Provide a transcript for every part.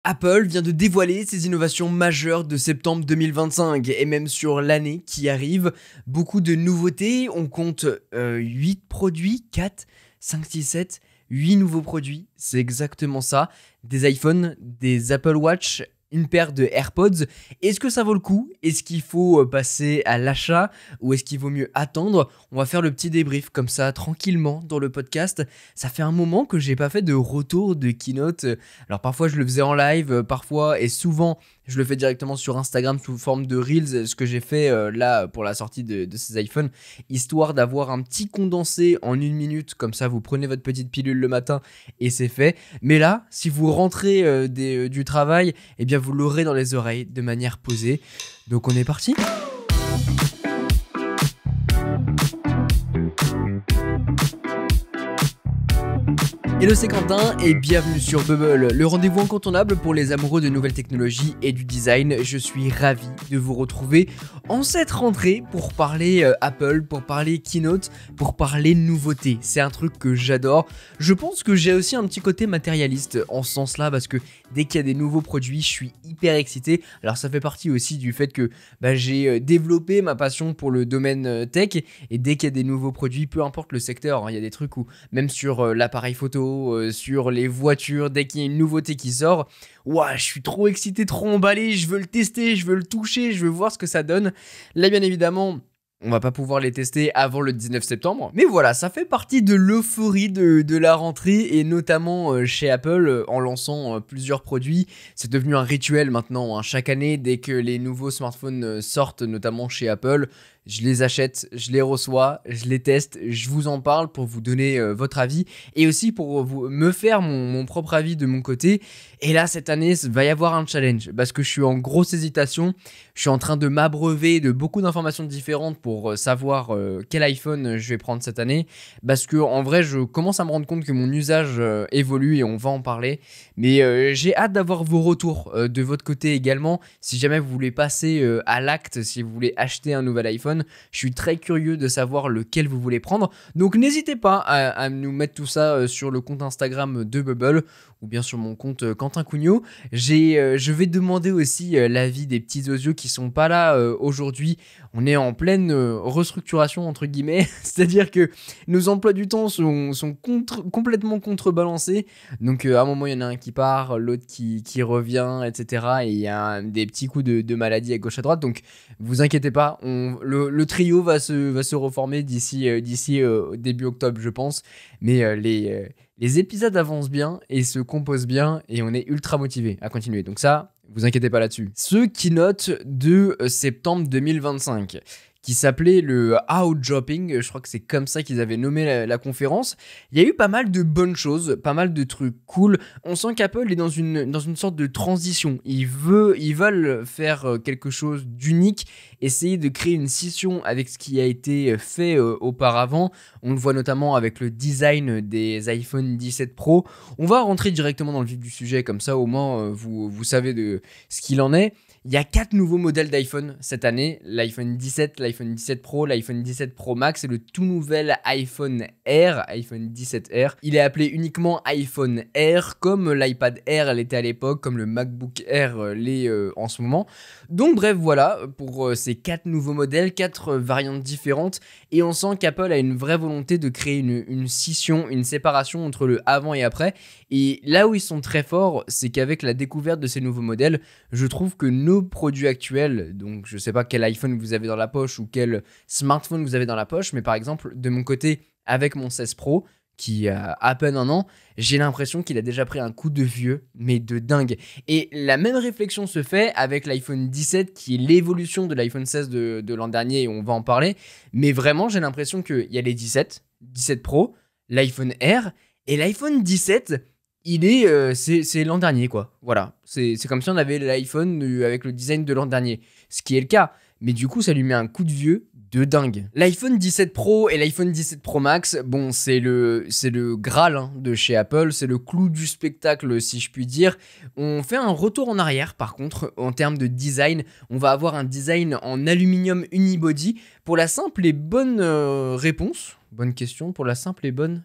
Apple vient de dévoiler ses innovations majeures de septembre 2025 et même sur l'année qui arrive, beaucoup de nouveautés, on compte 8 produits, 4, 5, 6, 7, 8 nouveaux produits, c'est exactement ça, des iPhones, des Apple Watch, une paire de AirPods. Est-ce que ça vaut le coup? Est-ce qu'il faut passer à l'achat ou est-ce qu'il vaut mieux attendre? On va faire le petit débrief comme ça tranquillement dans le podcast. Ça fait un moment que j'ai pas fait de retour de keynote. Alors parfois je le faisais en live, parfois et souvent je le fais directement sur Instagram sous forme de Reels, ce que j'ai fait là pour la sortie de ces iPhones, histoire d'avoir un petit condensé en 1 minute, comme ça vous prenez votre petite pilule le matin et c'est fait. Mais là, si vous rentrez du travail, eh bien vous l'aurez dans les oreilles de manière posée. Donc on est parti. Hello, c'est Quentin et bienvenue sur Bubble, le rendez-vous incontournable pour les amoureux de nouvelles technologies et du design. Je suis ravi de vous retrouver en cette rentrée pour parler Apple, pour parler Keynote, pour parler nouveautés. C'est un truc que j'adore. Je pense que j'ai aussi un petit côté matérialiste en ce sens-là parce que dès qu'il y a des nouveaux produits, je suis hyper excité. Alors ça fait partie aussi du fait que j'ai développé ma passion pour le domaine tech et dès qu'il y a des nouveaux produits, peu importe le secteur, il y a des trucs où même sur l'appareil photo, sur les voitures, dès qu'il y a une nouveauté qui sort, ouah, je suis trop excité, trop emballé, je veux le tester, je veux le toucher, je veux voir ce que ça donne. Là, bien évidemment, on va pas pouvoir les tester avant le 19 septembre. Mais voilà, ça fait partie de l'euphorie de la rentrée et notamment chez Apple en lançant plusieurs produits. C'est devenu un rituel maintenant, hein. Chaque année, dès que les nouveaux smartphones sortent, notamment chez Apple, je les achète, je les reçois, je les teste, je vous en parle pour vous donner votre avis et aussi pour me faire mon propre avis de mon côté. Et là, cette année, il va y avoir un challenge parce que je suis en grosse hésitation. Je suis en train de m'abreuver de beaucoup d'informations différentes pour savoir quel iPhone je vais prendre cette année. Parce que en vrai, je commence à me rendre compte que mon usage évolue et on va en parler. Mais j'ai hâte d'avoir vos retours de votre côté également. Si jamais vous voulez passer à l'acte, si vous voulez acheter un nouvel iPhone, je suis très curieux de savoir lequel vous voulez prendre. Donc n'hésitez pas à nous mettre tout ça sur le compte Instagram de Bubble ou bien sur mon compte Quentin Cugnot. Je vais demander aussi l'avis des petits osios qui sont pas là aujourd'hui. On est en pleine restructuration entre guillemets, c'est-à-dire que nos emplois du temps sont complètement contrebalancés. Donc à un moment il y en a un qui part, l'autre qui revient, etc. Et il y a des petits coups de maladie à gauche à droite. Donc vous inquiétez pas, le trio va se reformer d'ici début octobre je pense. Mais les épisodes avancent bien et se composent bien et on est ultra motivé à continuer. Donc ça, vous inquiétez pas là-dessus. Ce keynote de septembre 2025 qui s'appelait le Out Dropping, je crois que c'est comme ça qu'ils avaient nommé la conférence. Il y a eu pas mal de bonnes choses, pas mal de trucs cool. On sent qu'Apple est dans une sorte de transition. Ils veulent faire quelque chose d'unique, essayer de créer une scission avec ce qui a été fait auparavant. On le voit notamment avec le design des iPhone 17 Pro. On va rentrer directement dans le vif du sujet, comme ça au moins vous savez de ce qu'il en est. Il y a 4 nouveaux modèles d'iPhone cette année, l'iPhone 17, l'iPhone 17 Pro, l'iPhone 17 Pro Max et le tout nouvel iPhone Air, iPhone 17 Air. Il est appelé uniquement iPhone Air, comme l'iPad Air l'était à l'époque, comme le MacBook Air l'est en ce moment. Donc bref, voilà, pour ces 4 nouveaux modèles, 4 variantes différentes, et on sent qu'Apple a une vraie volonté de créer une scission, une séparation entre le avant et après. Et là où ils sont très forts, c'est qu'avec la découverte de ces nouveaux modèles, je trouve que nos produits actuels, donc je sais pas quel iPhone vous avez dans la poche ou quel smartphone vous avez dans la poche, mais par exemple de mon côté avec mon 16 Pro qui a à peine un an, j'ai l'impression qu'il a déjà pris un coup de vieux, mais de dingue. Et la même réflexion se fait avec l'iPhone 17 qui est l'évolution de l'iPhone 16 de l'an dernier et on va en parler, mais vraiment j'ai l'impression qu'il y a les 17 Pro, l'iPhone Air et l'iPhone 17 c'est l'an dernier quoi, voilà, c'est comme si on avait l'iPhone avec le design de l'an dernier, ce qui est le cas, mais du coup ça lui met un coup de vieux de dingue. L'iPhone 17 Pro et l'iPhone 17 Pro Max, bon c'est le Graal hein, de chez Apple, c'est le clou du spectacle si je puis dire. On fait un retour en arrière par contre en termes de design, on va avoir un design en aluminium unibody pour la simple et bonne réponse, bonne question, pour la simple et bonne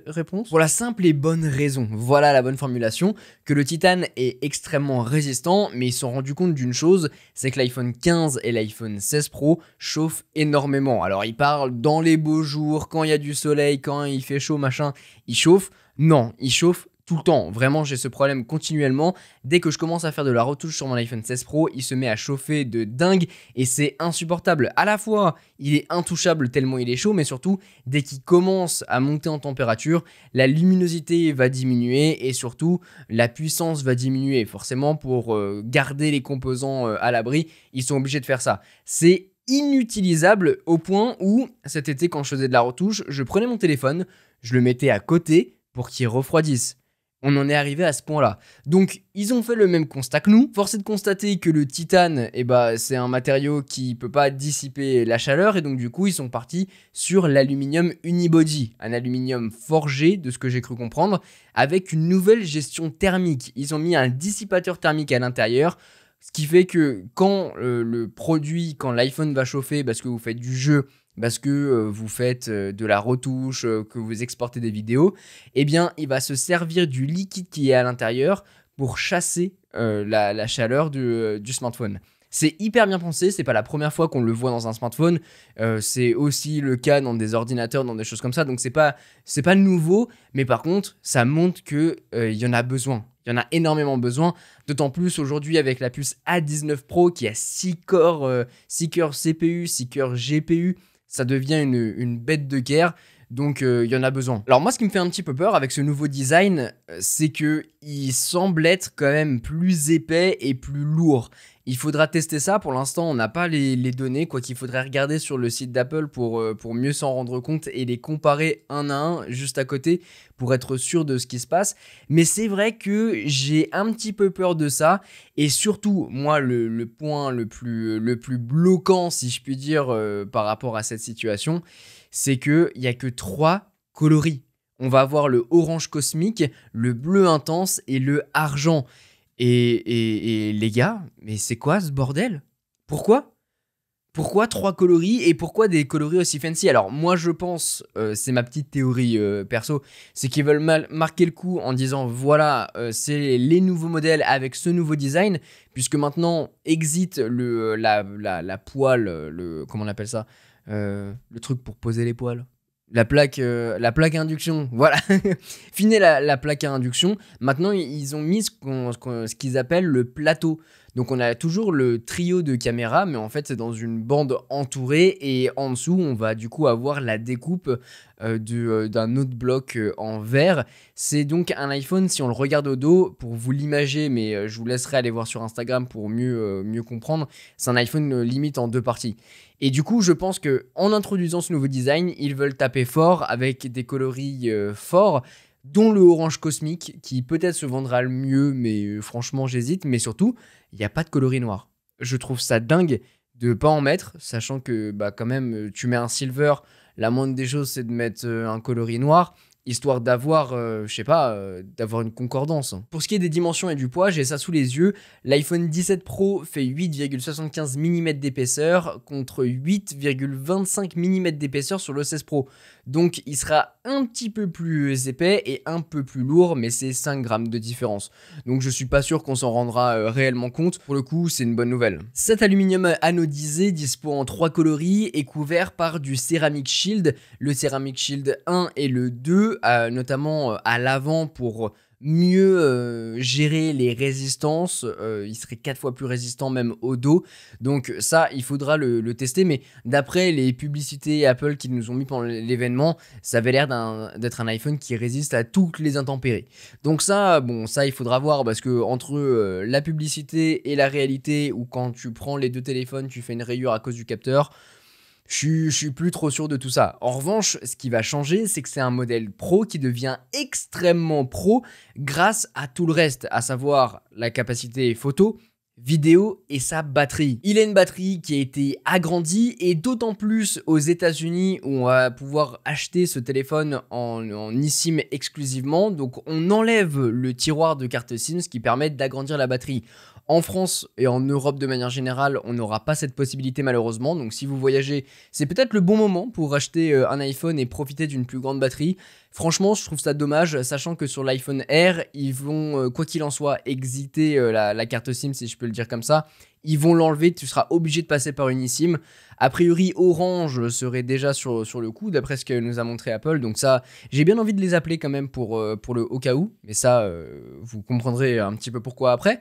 réponse? Pour la simple et bonne raison, voilà la bonne formulation, que le titane est extrêmement résistant, mais ils se sont rendus compte d'une chose, c'est que l'iPhone 15 et l'iPhone 16 Pro chauffent énormément. Alors ils parlent dans les beaux jours, quand il y a du soleil, quand il fait chaud, machin, ils chauffent. Non, ils chauffent tout le temps. Vraiment, j'ai ce problème continuellement. Dès que je commence à faire de la retouche sur mon iPhone 16 Pro, il se met à chauffer de dingue et c'est insupportable. À la fois, il est intouchable tellement il est chaud, mais surtout, dès qu'il commence à monter en température, la luminosité va diminuer et surtout, la puissance va diminuer. Forcément, pour garder les composants à l'abri, ils sont obligés de faire ça. C'est inutilisable au point où, cet été, quand je faisais de la retouche, je prenais mon téléphone, je le mettais à côté pour qu'il refroidisse. On en est arrivé à ce point-là. Donc, ils ont fait le même constat que nous. Force est de constater que le titane, c'est un matériau qui peut pas dissiper la chaleur. Et donc, du coup, ils sont partis sur l'aluminium unibody. Un aluminium forgé, de ce que j'ai cru comprendre, avec une nouvelle gestion thermique. Ils ont mis un dissipateur thermique à l'intérieur. Ce qui fait que quand quand l'iPhone va chauffer parce que vous faites du jeu, parce que vous faites de la retouche, que vous exportez des vidéos, eh bien, il va se servir du liquide qui est à l'intérieur pour chasser la chaleur du smartphone. C'est hyper bien pensé, c'est pas la première fois qu'on le voit dans un smartphone, c'est aussi le cas dans des ordinateurs, dans des choses comme ça, donc c'est pas nouveau, mais par contre, ça montre qu'il y en a besoin. Il y en a énormément besoin, d'autant plus aujourd'hui avec la puce A19 Pro qui a 6 cœurs CPU, 6 cœurs GPU, ça devient une bête de guerre, donc il y en a besoin. Alors moi, ce qui me fait un petit peu peur avec ce nouveau design, c'est qu'il semble être quand même plus épais et plus lourd. Il faudra tester ça, pour l'instant on n'a pas les données, quoi qu'il faudrait regarder sur le site d'Apple pour mieux s'en rendre compte et les comparer un à un juste à côté pour être sûr de ce qui se passe. Mais c'est vrai que j'ai un petit peu peur de ça et surtout moi le point le plus bloquant si je puis dire par rapport à cette situation, c'est qu'il n'y a que 3 coloris. On va avoir le orange cosmique, le bleu intense et le argent. Et les gars, mais c'est quoi ce bordel? Pourquoi 3 coloris et pourquoi des coloris aussi fancy? Alors moi je pense, c'est ma petite théorie perso, c'est qu'ils veulent marquer le coup en disant voilà, c'est les nouveaux modèles avec ce nouveau design, puisque maintenant exit la poêle, comment on appelle ça, le truc pour poser les poêles. La plaque à induction, voilà. Fini la plaque à induction. Maintenant, ils ont mis ce qu'ils appellent le plateau. Donc, on a toujours le trio de caméras, mais en fait, c'est dans une bande entourée. Et en dessous, on va du coup avoir la découpe d'un autre bloc en verre. C'est donc un iPhone, si on le regarde au dos, pour vous l'imager, mais je vous laisserai aller voir sur Instagram pour mieux comprendre. C'est un iPhone limite en 2 parties. Et du coup, je pense qu'en introduisant ce nouveau design, ils veulent taper fort avec des coloris forts, dont le orange cosmique, qui peut-être se vendra le mieux, mais franchement, j'hésite. Mais surtout, il n'y a pas de coloris noir. Je trouve ça dingue de ne pas en mettre, sachant que quand même, tu mets un silver, la moindre des choses, c'est de mettre un coloris noir, histoire d'avoir, d'avoir une concordance. Pour ce qui est des dimensions et du poids, j'ai ça sous les yeux. L'iPhone 17 Pro fait 8,75 mm d'épaisseur contre 8,25 mm d'épaisseur sur le 16 Pro. Donc il sera un petit peu plus épais et un peu plus lourd, mais c'est 5 grammes de différence. Donc je suis pas sûr qu'on s'en rendra réellement compte. Pour le coup, c'est une bonne nouvelle. Cet aluminium anodisé, dispo en 3 coloris, est couvert par du Ceramic Shield. Le Ceramic Shield 1 et le 2, notamment à l'avant pour mieux gérer les résistances, il serait 4 fois plus résistant même au dos, donc ça il faudra le tester, mais d'après les publicités Apple qu'ils nous ont mis pendant l'événement, ça avait l'air d'être un iPhone qui résiste à toutes les intempéries. Donc ça, ça il faudra voir, parce que entre la publicité et la réalité, ou quand tu prends les 2 téléphones, tu fais une rayure à cause du capteur, je suis plus trop sûr de tout ça. En revanche, ce qui va changer, c'est que c'est un modèle pro qui devient extrêmement pro grâce à tout le reste, à savoir la capacité photo, vidéo et sa batterie. Il a une batterie qui a été agrandie et d'autant plus aux États-Unis où on va pouvoir acheter ce téléphone en eSIM exclusivement. Donc on enlève le tiroir de carte SIM, ce qui permet d'agrandir la batterie. En France et en Europe de manière générale, on n'aura pas cette possibilité malheureusement. Donc si vous voyagez, c'est peut-être le bon moment pour acheter un iPhone et profiter d'une plus grande batterie. Franchement, je trouve ça dommage, sachant que sur l'iPhone Air, ils vont, quoi qu'il en soit, exiter la carte SIM, si je peux le dire comme ça. Ils vont l'enlever, tu seras obligé de passer par une eSIM. A priori, Orange serait déjà sur le coup, d'après ce que nous a montré Apple. Donc ça, j'ai bien envie de les appeler quand même pour le au cas où. Mais ça, vous comprendrez un petit peu pourquoi après.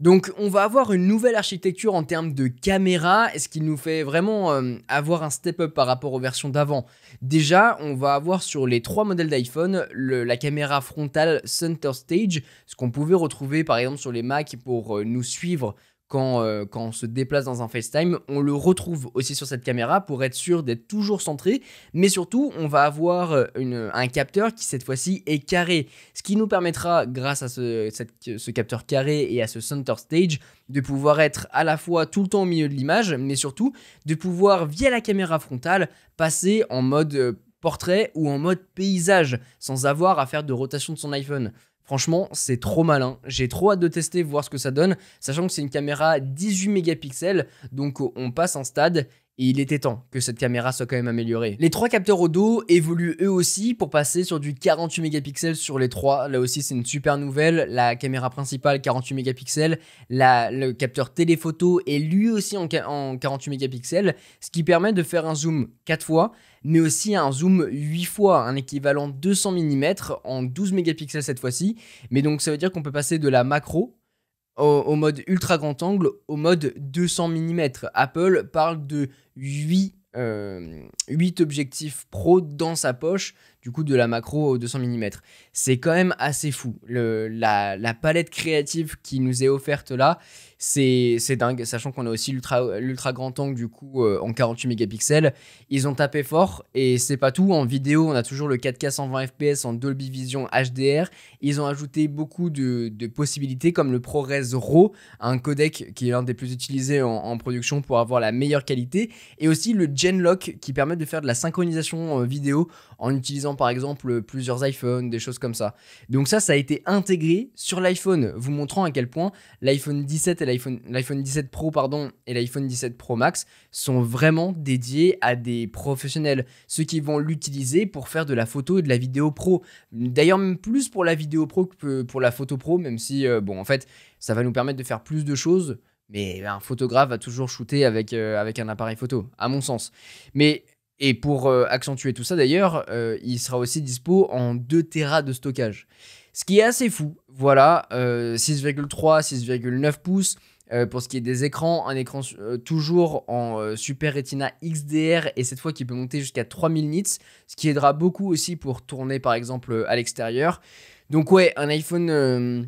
Donc on va avoir une nouvelle architecture en termes de caméra, ce qui nous fait vraiment avoir un step-up par rapport aux versions d'avant. Déjà, on va avoir sur les 3 modèles d'iPhone la caméra frontale Center Stage, ce qu'on pouvait retrouver par exemple sur les Mac pour nous suivre quand on se déplace dans un FaceTime. On le retrouve aussi sur cette caméra pour être sûr d'être toujours centré, mais surtout on va avoir un capteur qui cette fois-ci est carré, ce qui nous permettra grâce à ce capteur carré et à ce center stage de pouvoir être à la fois tout le temps au milieu de l'image, mais surtout de pouvoir via la caméra frontale passer en mode portrait ou en mode paysage sans avoir à faire de rotation de son iPhone. Franchement, c'est trop malin. J'ai trop hâte de tester, voir ce que ça donne, sachant que c'est une caméra 18 mégapixels, donc on passe un stade. Et il était temps que cette caméra soit quand même améliorée. Les 3 capteurs au dos évoluent eux aussi pour passer sur du 48 mégapixels sur les 3. Là aussi, c'est une super nouvelle. La caméra principale, 48 mégapixels. Le capteur téléphoto est lui aussi en 48 mégapixels, ce qui permet de faire un zoom 4 fois, mais aussi un zoom 8 fois, un équivalent 200 mm en 12 mégapixels cette fois-ci. Mais donc, ça veut dire qu'on peut passer de la macro au mode ultra grand angle, au mode 200 mm. Apple parle de 8 objectifs pro dans sa poche, du coup de la macro au 200 mm. C'est quand même assez fou. La palette créative qui nous est offerte là, c'est dingue, sachant qu'on a aussi l'ultra grand angle du coup en 48 mégapixels. Ils ont tapé fort et c'est pas tout. En vidéo, on a toujours le 4K 120 fps en Dolby Vision HDR. Ils ont ajouté beaucoup de possibilités comme le ProRes RAW, un codec qui est l'un des plus utilisés en production pour avoir la meilleure qualité, et aussi le Genlock qui permet de faire de la synchronisation vidéo en utilisant par exemple plusieurs iPhones, des choses comme ça. Donc ça a été intégré sur l'iPhone, vous montrant à quel point l'iPhone 17 et l'iPhone 17 Pro et l'iPhone 17 Pro Max sont vraiment dédiés à des professionnels, ceux qui vont l'utiliser pour faire de la photo et de la vidéo pro. D'ailleurs même plus pour la vidéo pro que pour la photo pro, même si bon en fait ça va nous permettre de faire plus de choses. Mais un photographe va toujours shooter avec un appareil photo, à mon sens. Et pour accentuer tout ça d'ailleurs, il sera aussi dispo en 2 Tera de stockage. Ce qui est assez fou, voilà, 6,3, 6,9 pouces. Pour ce qui est des écrans, un écran toujours en Super Retina XDR et cette fois qui peut monter jusqu'à 3000 nits, ce qui aidera beaucoup aussi pour tourner par exemple à l'extérieur. Donc ouais, un iPhone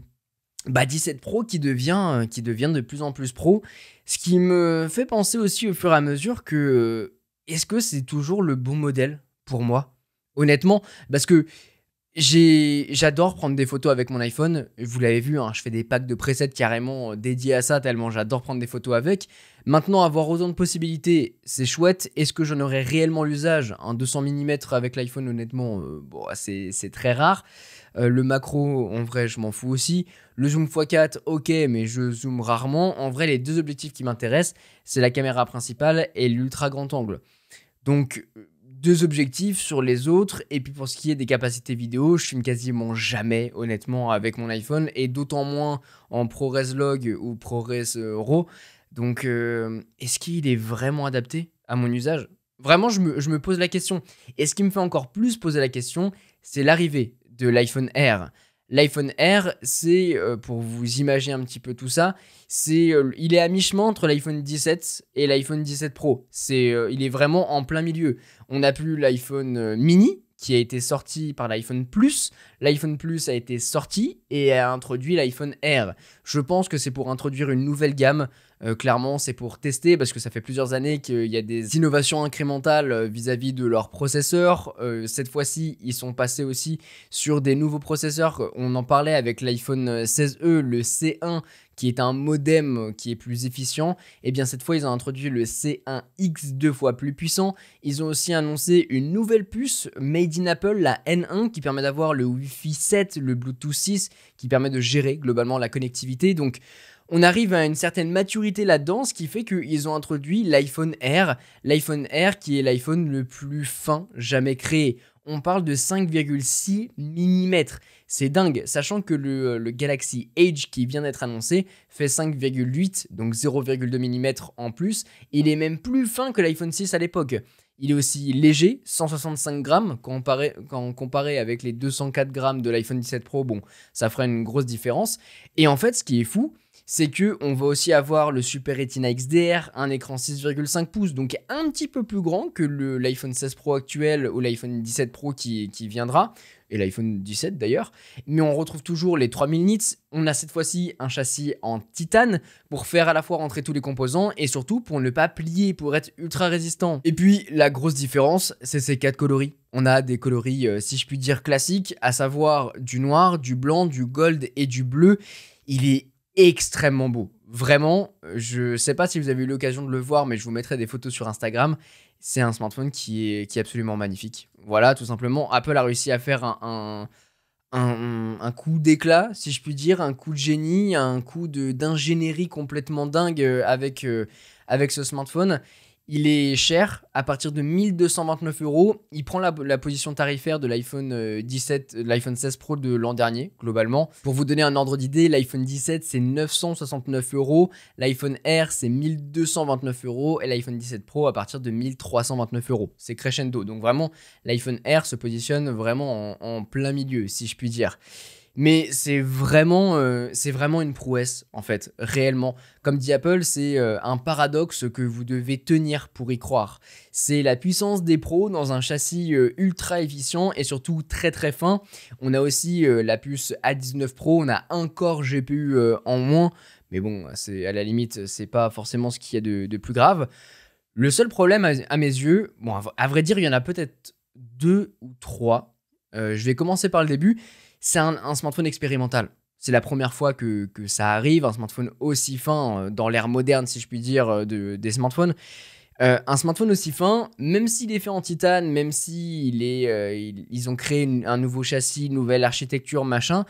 17 Pro qui devient de plus en plus pro, ce qui me fait penser aussi au fur et à mesure que est-ce que c'est toujours le bon modèle pour moi, honnêtement, parce que j'adore prendre des photos avec mon iPhone, vous l'avez vu, hein, je fais des packs de presets carrément dédiés à ça, tellement j'adore prendre des photos avec. Maintenant, avoir autant de possibilités, c'est chouette. Est-ce que j'en aurais réellement l'usage? Un 200 mm avec l'iPhone, honnêtement, c'est très rare. Le macro, en vrai, je m'en fous aussi. Le zoom x4, ok, mais je zoome rarement. En vrai, les 2 objectifs qui m'intéressent, c'est la caméra principale et l'ultra grand angle. Donc, 2 objectifs sur les autres. Et puis pour ce qui est des capacités vidéo, je filme quasiment jamais, honnêtement, avec mon iPhone. Et d'autant moins en ProRes Log ou ProRes RAW. Donc, est-ce qu'il est vraiment adapté à mon usage? Vraiment, je me pose la question. Et ce qui me fait encore plus poser la question, c'est l'arrivée de l'iPhone Air. L'iPhone Air, c'est, pour vous imaginer un petit peu tout ça, il est à mi-chemin entre l'iPhone 17 et l'iPhone 17 Pro. Il est vraiment en plein milieu. On n'a plus l'iPhone mini, qui a été sorti par l'iPhone Plus. L'iPhone Plus a été sorti et a introduit l'iPhone Air. Je pense que c'est pour introduire une nouvelle gamme, Clairement, c'est pour tester parce que ça fait plusieurs années qu'il y a des innovations incrémentales vis-à-vis de leurs processeurs. Cette fois-ci, ils sont passés aussi sur des nouveaux processeurs. On en parlait avec l'iPhone 16e, le C1, qui est un modem qui est plus efficient. Et bien cette fois, ils ont introduit le C1X 2 fois plus puissant. Ils ont aussi annoncé une nouvelle puce made in Apple, la N1, qui permet d'avoir le Wi-Fi 7, le Bluetooth 6, qui permet de gérer globalement la connectivité. Donc on arrive à une certaine maturité là-dedans, ce qui fait qu'ils ont introduit l'iPhone Air. L'iPhone Air qui est l'iPhone le plus fin jamais créé. On parle de 5,6 mm. C'est dingue, sachant que le Galaxy Edge qui vient d'être annoncé fait 5,8, donc 0,2 mm en plus. Il est même plus fin que l'iPhone 6 à l'époque. Il est aussi léger, 165 grammes, quand comparé avec les 204 grammes de l'iPhone 17 Pro, bon, ça ferait une grosse différence. Et en fait, ce qui est fou, c'est qu'on va aussi avoir le Super Retina XDR, un écran 6,5 pouces, donc un petit peu plus grand que l'iPhone 16 Pro actuel ou l'iPhone 17 Pro qui viendra, et l'iPhone 17 d'ailleurs. Mais on retrouve toujours les 3000 nits. On a cette fois-ci un châssis en titane pour faire à la fois rentrer tous les composants et surtout pour ne pas plier, pour être ultra résistant. Et puis la grosse différence, c'est ces 4 coloris. On a des coloris, si je puis dire, classiques, à savoir du noir, du blanc, du gold et du bleu. Il est extrêmement beau. Vraiment, je sais pas si vous avez eu l'occasion de le voir, mais je vous mettrai des photos sur Instagram. C'est un smartphone qui est absolument magnifique. Voilà, tout simplement, Apple a réussi à faire un coup d'éclat, si je puis dire, un coup de génie, un coup d'ingénierie complètement dingue avec ce smartphone. Il est cher, à partir de 1229 €. Il prend la position tarifaire de l'iPhone 17, l'iPhone 16 Pro de l'an dernier, globalement. Pour vous donner un ordre d'idée, l'iPhone 17, c'est 969 €. L'iPhone Air, c'est 1229 € et l'iPhone 17 Pro à partir de 1329 €. C'est crescendo. Donc vraiment, l'iPhone Air se positionne vraiment en plein milieu, si je puis dire. Mais c'est vraiment une prouesse, en fait, réellement. Comme dit Apple, c'est un paradoxe que vous devez tenir pour y croire. C'est la puissance des pros dans un châssis ultra efficient et surtout très très fin. On a aussi la puce A19 Pro, on a un core GPU en moins. Mais bon, à la limite, c'est pas forcément ce qu'il y a de plus grave. Le seul problème à mes yeux, bon, à vrai dire, il y en a peut-être 2 ou 3. Je vais commencer par le début. C'est un smartphone expérimental. C'est la première fois que ça arrive, un smartphone aussi fin dans l'ère moderne, si je puis dire, des smartphones. Un smartphone aussi fin, même s'il est fait en titane, même s'ils ont créé un nouveau châssis, une nouvelle architecture, machin,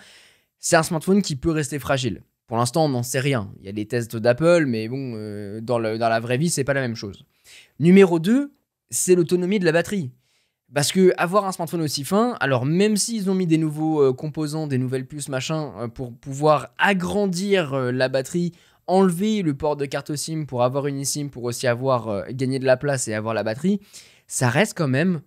c'est un smartphone qui peut rester fragile. Pour l'instant, on n'en sait rien. Il y a des tests d'Apple, mais bon, dans la vraie vie, c'est pas la même chose. Numéro 2, c'est l'autonomie de la batterie. Parce que avoir un smartphone aussi fin, alors même s'ils ont mis des nouveaux composants, des nouvelles puces, machin, pour pouvoir agrandir la batterie, enlever le port de carte SIM pour avoir une eSIM, pour aussi avoir gagné de la place et avoir la batterie, ça reste quand même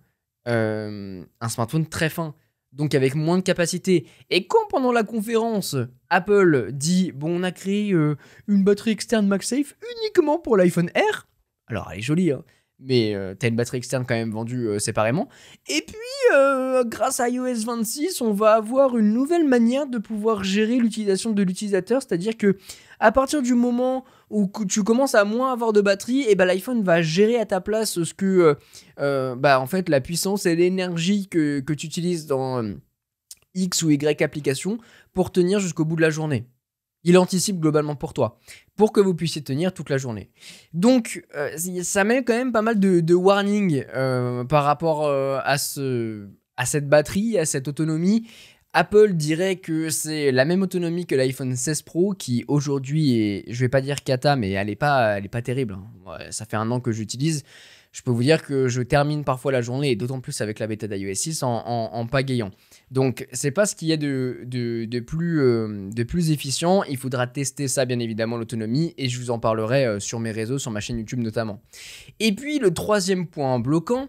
un smartphone très fin. Donc avec moins de capacité. Et quand pendant la conférence, Apple dit « Bon, on a créé une batterie externe MagSafe uniquement pour l'iPhone Air », alors elle est jolie, hein, mais t'as une batterie externe quand même vendue séparément. Et puis, grâce à iOS 26, on va avoir une nouvelle manière de pouvoir gérer l'utilisation de l'utilisateur, c'est-à-dire que à partir du moment où tu commences à moins avoir de batterie, et ben l'iPhone va gérer à ta place ce que, en fait, la puissance et l'énergie que tu utilises dans X ou Y application pour tenir jusqu'au bout de la journée. Il anticipe globalement pour toi, pour que vous puissiez tenir toute la journée. Donc, ça met quand même pas mal de warning par rapport à cette batterie, à cette autonomie. Apple dirait que c'est la même autonomie que l'iPhone 16 Pro qui aujourd'hui est, je vais pas dire cata, mais elle est pas terrible. Ouais, ça fait 1 an que j'utilise. Je peux vous dire que je termine parfois la journée, et d'autant plus avec la bêta d'iOS 6, en pagayant. Donc, c'est pas ce qu'il y a de plus efficient. Il faudra tester ça, bien évidemment, l'autonomie, et je vous en parlerai sur mes réseaux, sur ma chaîne YouTube notamment. Et puis, le 3e point bloquant,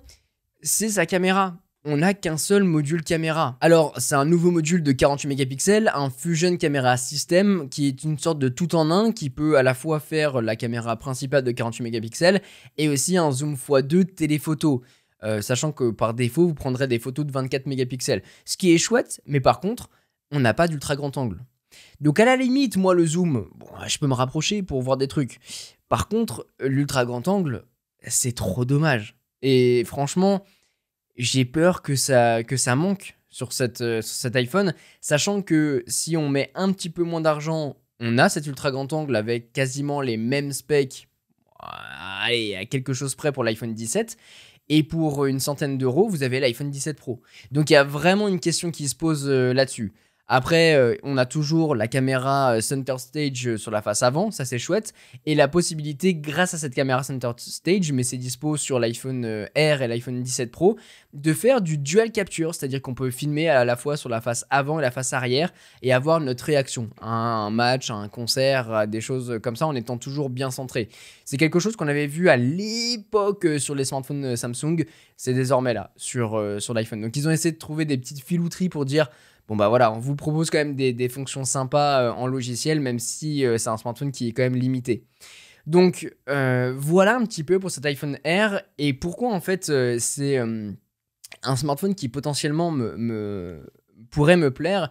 c'est sa caméra. On n'a qu'un seul module caméra. Alors, c'est un nouveau module de 48 mégapixels, un Fusion Camera System, qui est une sorte de tout-en-un, qui peut à la fois faire la caméra principale de 48 mégapixels et aussi un zoom x2 téléphoto. Sachant que par défaut, vous prendrez des photos de 24 mégapixels. Ce qui est chouette, mais par contre, on n'a pas d'ultra grand angle. Donc à la limite, moi le zoom, bon, je peux me rapprocher pour voir des trucs. Par contre, l'ultra grand angle, c'est trop dommage. Et franchement, j'ai peur que ça manque sur cet iPhone, sachant que si on met un petit peu moins d'argent, on a cet ultra grand angle avec quasiment les mêmes specs, allez, à quelque chose près pour l'iPhone 17, et pour une centaine d'euros, vous avez l'iPhone 17 Pro. Donc il y a vraiment une question qui se pose là-dessus. Après, on a toujours la caméra Center Stage sur la face avant, ça c'est chouette, et la possibilité, grâce à cette caméra Center Stage, mais c'est dispo sur l'iPhone Air et l'iPhone 17 Pro, de faire du dual capture, c'est-à-dire qu'on peut filmer à la fois sur la face avant et la face arrière et avoir notre réaction à un match, à un concert, à des choses comme ça, en étant toujours bien centré. C'est quelque chose qu'on avait vu à l'époque sur les smartphones Samsung, c'est désormais là, sur l'iPhone. Donc ils ont essayé de trouver des petites filouteries pour dire... Bon bah voilà, on vous propose quand même des fonctions sympas en logiciel, même si c'est un smartphone qui est quand même limité. Donc voilà un petit peu pour cet iPhone Air, et pourquoi en fait c'est un smartphone qui potentiellement pourrait me plaire,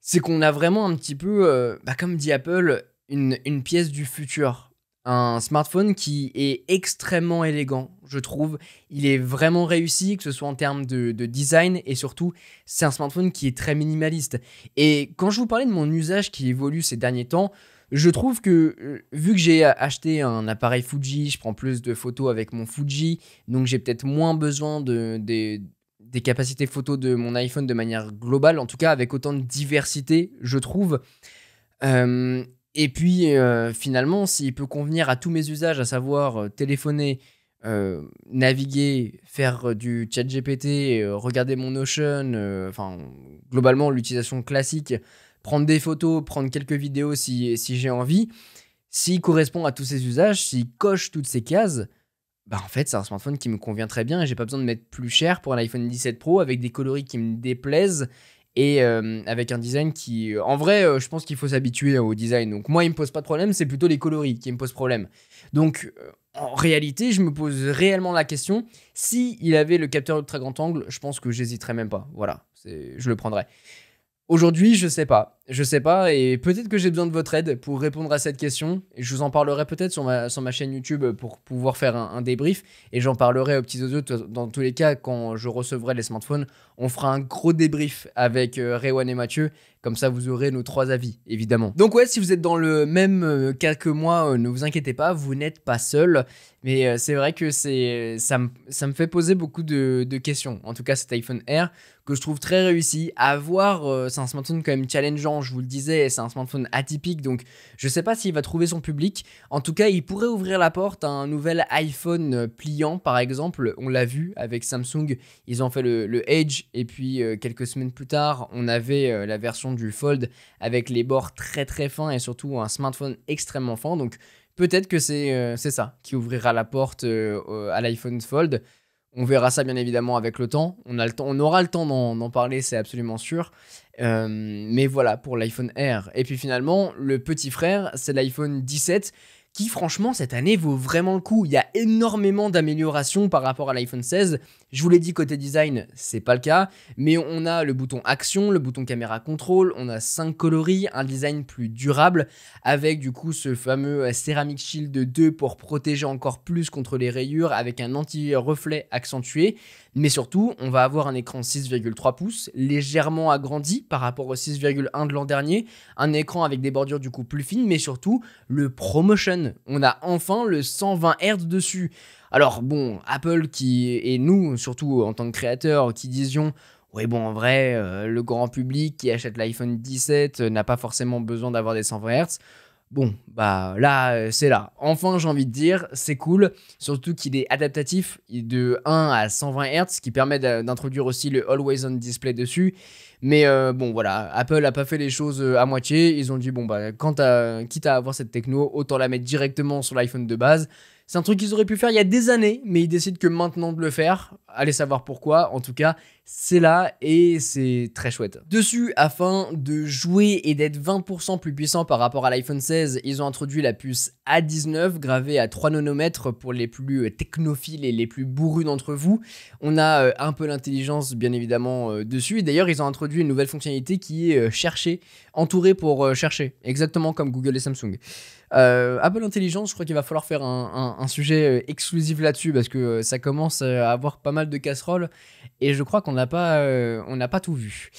c'est qu'on a vraiment un petit peu, comme dit Apple, une pièce du futur. Un smartphone qui est extrêmement élégant, je trouve. Il est vraiment réussi, que ce soit en termes de design, et surtout, c'est un smartphone qui est très minimaliste. Et quand je vous parlais de mon usage qui évolue ces derniers temps, je trouve que, vu que j'ai acheté un appareil Fuji, je prends plus de photos avec mon Fuji, donc j'ai peut-être moins besoin des capacités photo de mon iPhone de manière globale, en tout cas avec autant de diversité, je trouve. Et puis finalement, s'il peut convenir à tous mes usages, à savoir téléphoner, naviguer, faire du chat GPT, regarder mon Notion, globalement l'utilisation classique, prendre des photos, prendre quelques vidéos si j'ai envie, s'il correspond à tous ces usages, s'il coche toutes ces cases, en fait c'est un smartphone qui me convient très bien et j'ai pas besoin de mettre plus cher pour un iPhone 17 Pro avec des coloris qui me déplaisent. Et avec un design qui... En vrai, je pense qu'il faut s'habituer au design. Donc moi, il me pose pas de problème, c'est plutôt les coloris qui me posent problème. Donc en réalité, je me pose réellement la question. Si il avait le capteur ultra grand angle, je pense que j'hésiterais même pas. Voilà, je le prendrais. Aujourd'hui, je sais pas, et peut-être que j'ai besoin de votre aide pour répondre à cette question, et je vous en parlerai peut-être sur ma chaîne YouTube pour pouvoir faire un débrief, et j'en parlerai aux petits audios dans tous les cas quand je recevrai les smartphones. On fera un gros débrief avec Rewan et Mathieu, comme ça vous aurez nos 3 avis, évidemment. Donc ouais, si vous êtes dans le même cas que moi, ne vous inquiétez pas, vous n'êtes pas seul, mais c'est vrai que ça me fait poser beaucoup de questions, en tout cas cet iPhone Air, que je trouve très réussi. À voir, c'est un smartphone quand même challengeant, je vous le disais, c'est un smartphone atypique, donc je sais pas s'il va trouver son public. En tout cas, il pourrait ouvrir la porte à un nouvel iPhone pliant, par exemple. On l'a vu avec Samsung, ils ont fait le Edge, et puis quelques semaines plus tard, on avait la version du Fold avec les bords très très fins et surtout un smartphone extrêmement fin. Donc peut-être que c'est ça qui ouvrira la porte à l'iPhone Fold. On verra ça bien évidemment avec le temps. On aura le temps d'en parler, c'est absolument sûr. Mais voilà pour l'iPhone Air. Et puis finalement, le petit frère, c'est l'iPhone 17 qui franchement cette année vaut vraiment le coup. Il y a énormément d'améliorations par rapport à l'iPhone 16. Je vous l'ai dit, côté design, c'est pas le cas, mais on a le bouton action, le bouton caméra contrôle, on a 5 coloris, un design plus durable, avec du coup ce fameux Ceramic Shield 2 pour protéger encore plus contre les rayures, avec un anti-reflet accentué, mais surtout, on va avoir un écran 6,3 pouces, légèrement agrandi par rapport au 6,1 de l'an dernier, un écran avec des bordures du coup plus fines, mais surtout le ProMotion. On a enfin le 120 Hz dessus. Alors bon, Apple et nous, surtout en tant que créateurs, qui disions oui bon en vrai, le grand public qui achète l'iPhone 17 n'a pas forcément besoin d'avoir des 120 Hz. Bon, bah là, c'est là. Enfin, j'ai envie de dire, c'est cool, surtout qu'il est adaptatif de 1 à 120 Hz, ce qui permet d'introduire aussi le Always On Display dessus. Mais bon, voilà, Apple a pas fait les choses à moitié. Ils ont dit, bon, bah, quitte à avoir cette techno, autant la mettre directement sur l'iPhone de base. C'est un truc qu'ils auraient pu faire il y a des années, mais ils décident que maintenant de le faire. Allez savoir pourquoi. En tout cas, c'est là et c'est très chouette. Dessus, afin de jouer et d'être 20% plus puissant par rapport à l'iPhone 16, ils ont introduit la puce A19 gravée à 3 nanomètres pour les plus technophiles et les plus bourrus d'entre vous. On a un peu l'intelligence, bien évidemment, dessus. Et d'ailleurs, ils ont introduit introduit une nouvelle fonctionnalité qui est chercher, entouré pour chercher, exactement comme Google et Samsung. Apple Intelligence, je crois qu'il va falloir faire un sujet exclusif là-dessus parce que ça commence à avoir pas mal de casseroles et je crois qu'on n'a pas tout vu.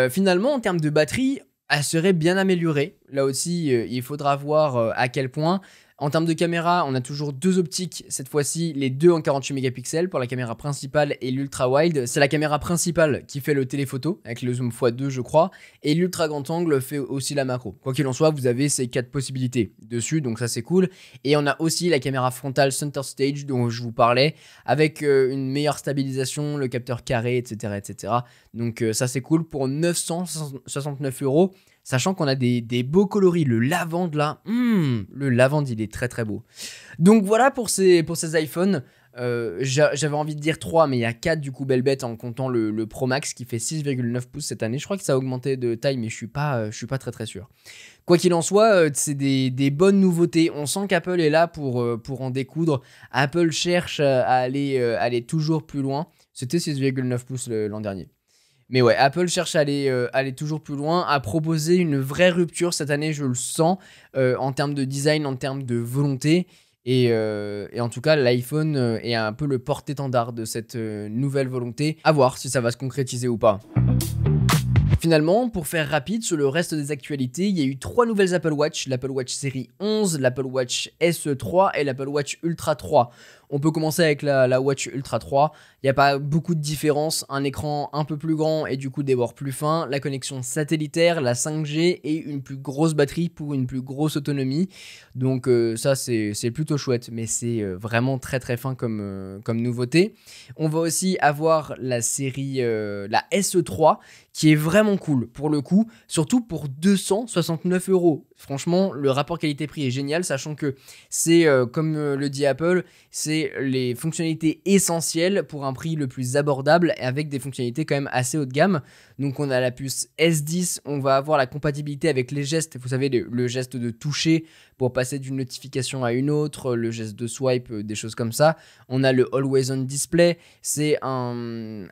Finalement, en termes de batterie, elle serait bien améliorée. Là aussi, il faudra voir à quel point. En termes de caméra, on a toujours deux optiques, cette fois-ci les deux en 48 mégapixels pour la caméra principale et l'ultra wide. C'est la caméra principale qui fait le téléphoto avec le zoom x2 je crois, et l'ultra grand angle fait aussi la macro. Quoi qu'il en soit, vous avez ces 4 possibilités dessus, donc ça c'est cool. Et on a aussi la caméra frontale center stage dont je vous parlais, avec une meilleure stabilisation, le capteur carré, etc. etc. Donc ça c'est cool pour 969 €. Sachant qu'on a des beaux coloris, le lavande là, le lavande il est très très beau. Donc voilà pour ces iPhones, j'avais envie de dire 3 mais il y a 4 du coup belle bête en comptant le Pro Max qui fait 6,9 pouces cette année. Je crois que ça a augmenté de taille mais je suis pas très très sûr. Quoi qu'il en soit, c'est des bonnes nouveautés. On sent qu'Apple est là pour en découdre. Apple cherche à aller toujours plus loin. C'était 6,9 pouces l'an dernier. Mais ouais, Apple cherche à aller toujours plus loin, à proposer une vraie rupture cette année, je le sens, en termes de design, en termes de volonté. Et en tout cas, l'iPhone est un peu le porte-étendard de cette nouvelle volonté. À voir si ça va se concrétiser ou pas. Finalement, pour faire rapide sur le reste des actualités, il y a eu 3 nouvelles Apple Watch, l'Apple Watch série 11, l'Apple Watch SE 3 et l'Apple Watch Ultra 3. On peut commencer avec la Watch Ultra 3, il n'y a pas beaucoup de différence, un écran un peu plus grand et du coup des bords plus fins, la connexion satellitaire, la 5G et une plus grosse batterie pour une plus grosse autonomie. Donc ça c'est plutôt chouette, mais c'est vraiment très très fin comme nouveauté. On va aussi avoir la série, la SE 3, qui est vraiment cool pour le coup, surtout pour 269 €. Franchement, le rapport qualité-prix est génial, sachant que c'est, comme le dit Apple, c'est les fonctionnalités essentielles pour un prix le plus abordable et avec des fonctionnalités quand même assez haut de gamme. Donc on a la puce S10, on va avoir la compatibilité avec les gestes, vous savez le geste de toucher pour passer d'une notification à une autre, le geste de swipe, des choses comme ça. On a le Always On Display, c'est une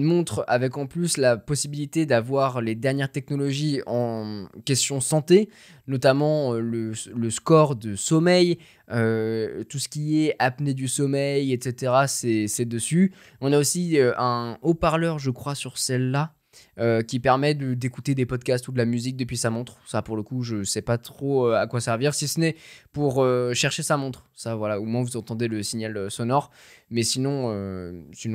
montre avec en plus la possibilité d'avoir les dernières technologies en question santé, notamment le score de sommeil, tout ce qui est apnée du sommeil, etc. c'est dessus. On a aussi un haut-parleur, je crois, sur celle-là, qui permet d'écouter des podcasts ou de la musique depuis sa montre. Ça, pour le coup, je sais pas trop à quoi servir, si ce n'est pour chercher sa montre. Ça, voilà, au moins vous entendez le signal sonore. Mais sinon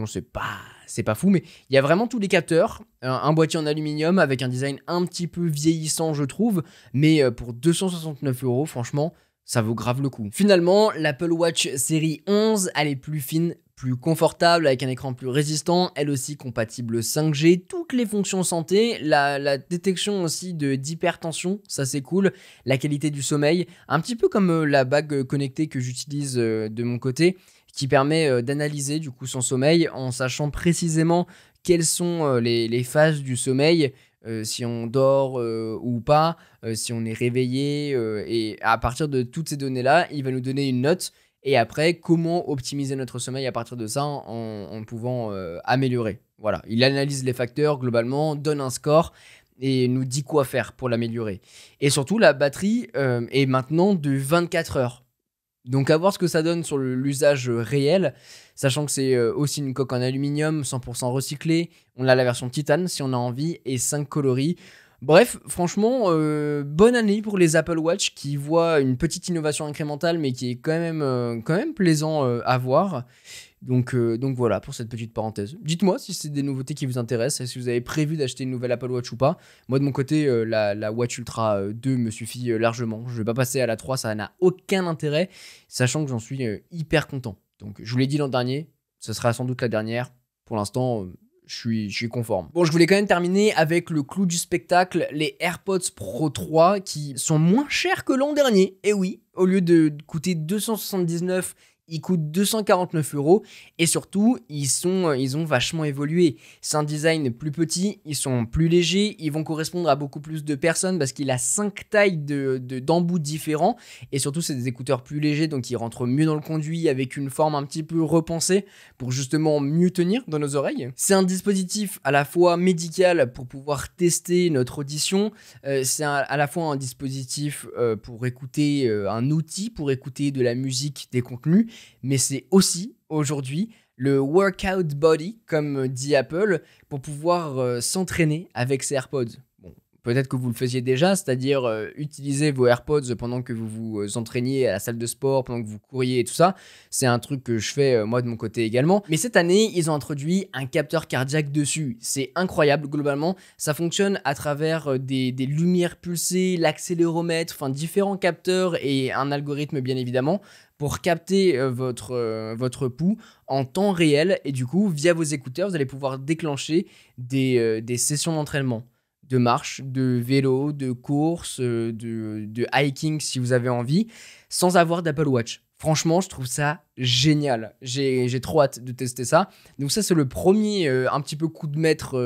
c'est pas fou. Mais il y a vraiment tous les capteurs. Un boîtier en aluminium avec un design un petit peu vieillissant, je trouve. Mais pour 269 €, franchement, ça vaut grave le coup. Finalement, l'Apple Watch série 11, elle est plus fine, plus confortable, avec un écran plus résistant, elle aussi compatible 5G, toutes les fonctions santé, la détection aussi d'hypertension, ça c'est cool, la qualité du sommeil, un petit peu comme la bague connectée que j'utilise de mon côté, qui permet d'analyser du coup son sommeil en sachant précisément quelles sont les phases du sommeil, si on dort ou pas, si on est réveillé, et à partir de toutes ces données-là, il va nous donner une note. Et après, comment optimiser notre sommeil à partir de ça en pouvant améliorer. Voilà, il analyse les facteurs globalement, donne un score et nous dit quoi faire pour l'améliorer. Et surtout, la batterie est maintenant de 24 heures. Donc à voir ce que ça donne sur l'usage réel, sachant que c'est aussi une coque en aluminium 100% recyclée. On a la version titane si on a envie et 5 coloris. Bref, franchement, bonne année pour les Apple Watch qui voient une petite innovation incrémentale mais qui est quand même plaisant à voir. Donc voilà pour cette petite parenthèse. Dites-moi si c'est des nouveautés qui vous intéressent et si vous avez prévu d'acheter une nouvelle Apple Watch ou pas. Moi de mon côté, la Watch Ultra 2 me suffit largement. Je ne vais pas passer à la 3, ça n'a aucun intérêt, sachant que j'en suis hyper content. Donc je vous l'ai dit l'an dernier, ce sera sans doute la dernière. Pour l'instant, je suis conforme. Bon, je voulais quand même terminer avec le clou du spectacle, les AirPods Pro 3 qui sont moins chers que l'an dernier. Et oui, au lieu de coûter 279, Ils coûtent 249 € et surtout, ils ont vachement évolué. C'est un design plus petit, ils sont plus légers, ils vont correspondre à beaucoup plus de personnes parce qu'il a 5 tailles d'embouts différents et surtout, c'est des écouteurs plus légers donc ils rentrent mieux dans le conduit avec une forme un petit peu repensée pour justement mieux tenir dans nos oreilles. C'est un dispositif à la fois médical pour pouvoir tester notre audition, c'est à la fois un dispositif pour écouter, un outil pour écouter de la musique, des contenus, mais c'est aussi aujourd'hui le workout body, comme dit Apple, pour pouvoir s'entraîner avec ses AirPods. Bon, peut-être que vous le faisiez déjà, c'est-à-dire utiliser vos AirPods pendant que vous vous entraîniez à la salle de sport, pendant que vous couriez et tout ça. C'est un truc que je fais moi de mon côté également. Mais cette année, ils ont introduit un capteur cardiaque dessus. C'est incroyable globalement. Ça fonctionne à travers des lumières pulsées, l'accéléromètre, enfin différents capteurs et un algorithme bien évidemment pour capter votre pouls en temps réel. Et du coup, via vos écouteurs, vous allez pouvoir déclencher des sessions d'entraînement, de marche, de vélo, de course, de hiking si vous avez envie, sans avoir d'Apple Watch. Franchement, je trouve ça génial. J'ai trop hâte de tester ça. Donc ça, c'est le premier un petit peu coup de maître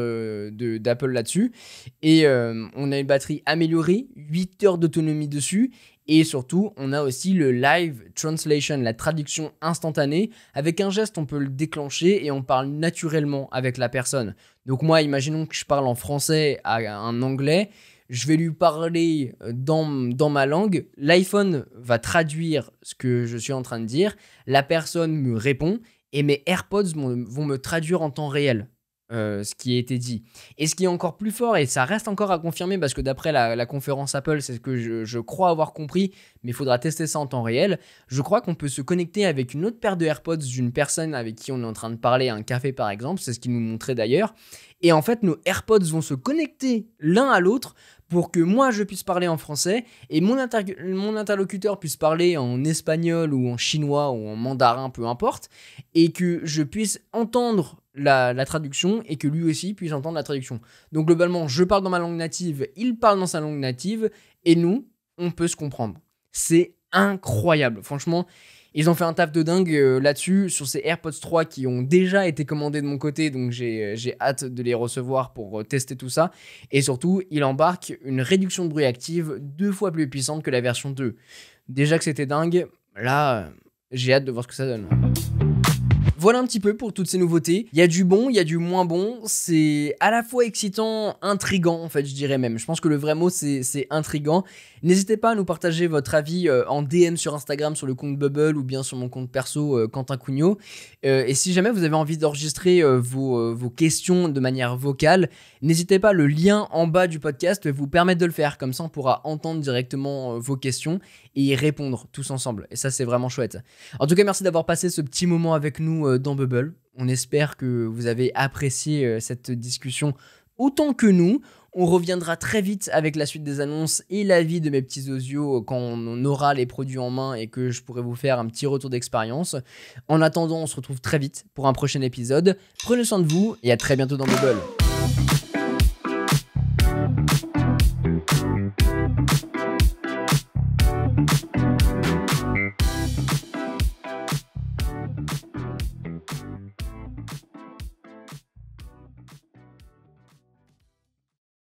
d'Apple là-dessus. Et on a une batterie améliorée, 8 heures d'autonomie dessus. Et surtout, on a aussi le live translation, la traduction instantanée. Avec un geste, on peut le déclencher et on parle naturellement avec la personne. Donc moi, imaginons que je parle en français à un anglais. Je vais lui parler dans ma langue. L'iPhone va traduire ce que je suis en train de dire. La personne me répond et mes AirPods vont me traduire en temps réel. Ce qui a été dit. Et ce qui est encore plus fort, et ça reste encore à confirmer parce que d'après la conférence Apple, c'est ce que je crois avoir compris, mais il faudra tester ça en temps réel. Je crois qu'on peut se connecter avec une autre paire de AirPods d'une personne avec qui on est en train de parler à un café par exemple, c'est ce qu'il nous montrait d'ailleurs. Et en fait, nos AirPods vont se connecter l'un à l'autre pour que moi je puisse parler en français et mon interlocuteur puisse parler en espagnol ou en chinois ou en mandarin, peu importe, et que je puisse entendre la traduction et que lui aussi puisse entendre la traduction. Donc globalement, je parle dans ma langue native, il parle dans sa langue native et nous, on peut se comprendre. C'est incroyable, franchement. Ils ont fait un taf de dingue là-dessus, sur ces AirPods 3 qui ont déjà été commandés de mon côté, donc j'ai hâte de les recevoir pour tester tout ça. Et surtout, il embarque une réduction de bruit active 2 fois plus puissante que la version 2. Déjà que c'était dingue, là, j'ai hâte de voir ce que ça donne. Voilà un petit peu pour toutes ces nouveautés. Il y a du bon, il y a du moins bon. C'est à la fois excitant, intriguant en fait, je dirais même. Je pense que le vrai mot c'est intriguant. N'hésitez pas à nous partager votre avis en DM sur Instagram, sur le compte Bubble ou bien sur mon compte perso Quentin Cugnot. Et si jamais vous avez envie d'enregistrer vos questions de manière vocale, n'hésitez pas, le lien en bas du podcast vous permet de le faire. Comme ça on pourra entendre directement vos questions et y répondre tous ensemble. Et ça c'est vraiment chouette. En tout cas, merci d'avoir passé ce petit moment avec nous dans Bubble. On espère que vous avez apprécié cette discussion autant que nous. On reviendra très vite avec la suite des annonces et l'avis de mes petits osios quand on aura les produits en main et que je pourrai vous faire un petit retour d'expérience. En attendant, on se retrouve très vite pour un prochain épisode. Prenez soin de vous et à très bientôt dans Bubble.